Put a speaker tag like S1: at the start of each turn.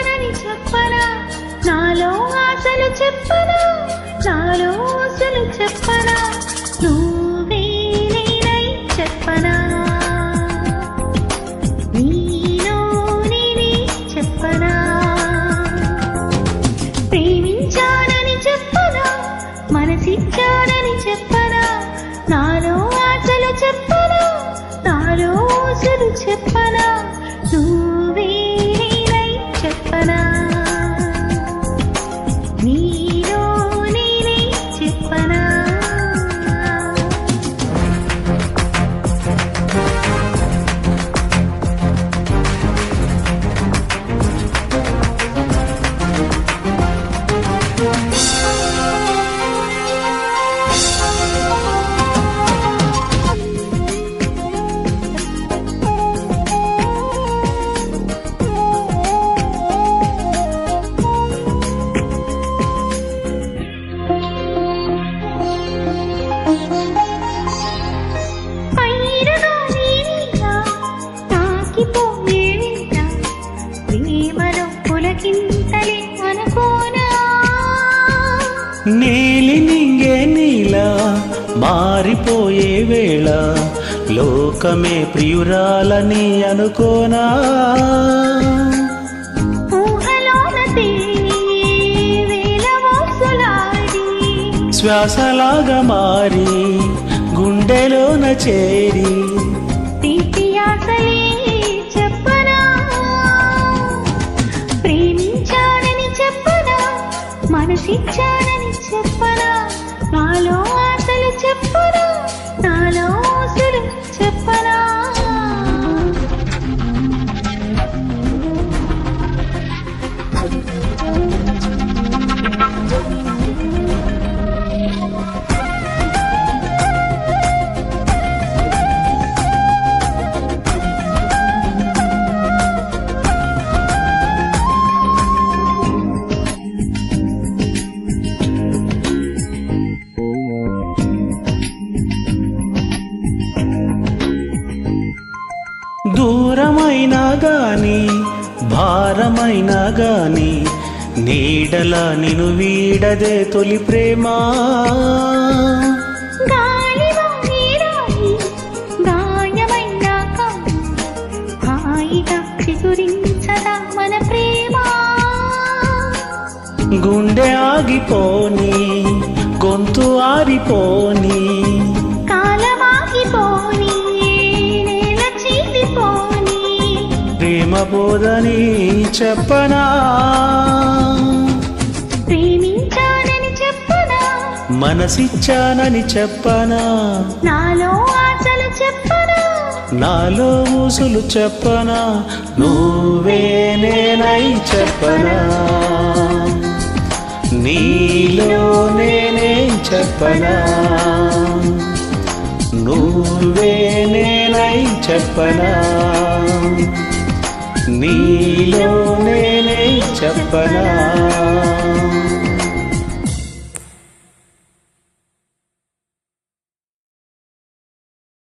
S1: ప్రేమించానని చెప్పనా, నాలో ఆశలు చెప్పనా, నాలో ఆశలు చెప్పనా, నువ్వే నేనై చెప్పనా, నీలో నేనే చెప్పనా, ప్రేమించానని చెప్పనా, మనసిచ్చానని చెప్పనా, నాలో ఆశలు చెప్పనా, నాలో ఆశలు చెప్పనా, నువ్వే నేనై చెప్పనా, నీలో నేనే చెప్పనా.
S2: నీలి నింగే నీలా మారిపోయే వేళ లోకమే ప్రియురాలని అనుకోనా, శ్వాసలాగా మారి గుండెలోన చేరి
S1: ప్రేమించానని చెప్పనా, మనసిచ్చానని చెప్పనా, నాలో ఆశలు చెప్పనా, నాలో ఆశలు చెప్పనా.
S2: దూరమైనా గాని భారమైనా గాని నీడలా నిను వీడదే తొలి ప్రేమ,
S1: మన ప్రేమ,
S2: గుండె ఆగిపోని గొంతు ఆరిపోని
S1: కాలమాగిపోని నేల చీలిపోని,
S2: ప్రేమ బోధని చెప్పనా,
S1: ప్రేమించానని చెప్పనా,
S2: మనసిచ్చానని చెప్పనా,
S1: నాలో ఆశలు చెప్పనా,
S2: నాలో ఊసులు చెప్పనా, నువ్వే నేనై చెప్పనా, నీలో నేనే చెప్పనా, నువ్వే నేనై చెప్పనా, నీలో నేనే చెప్పనా.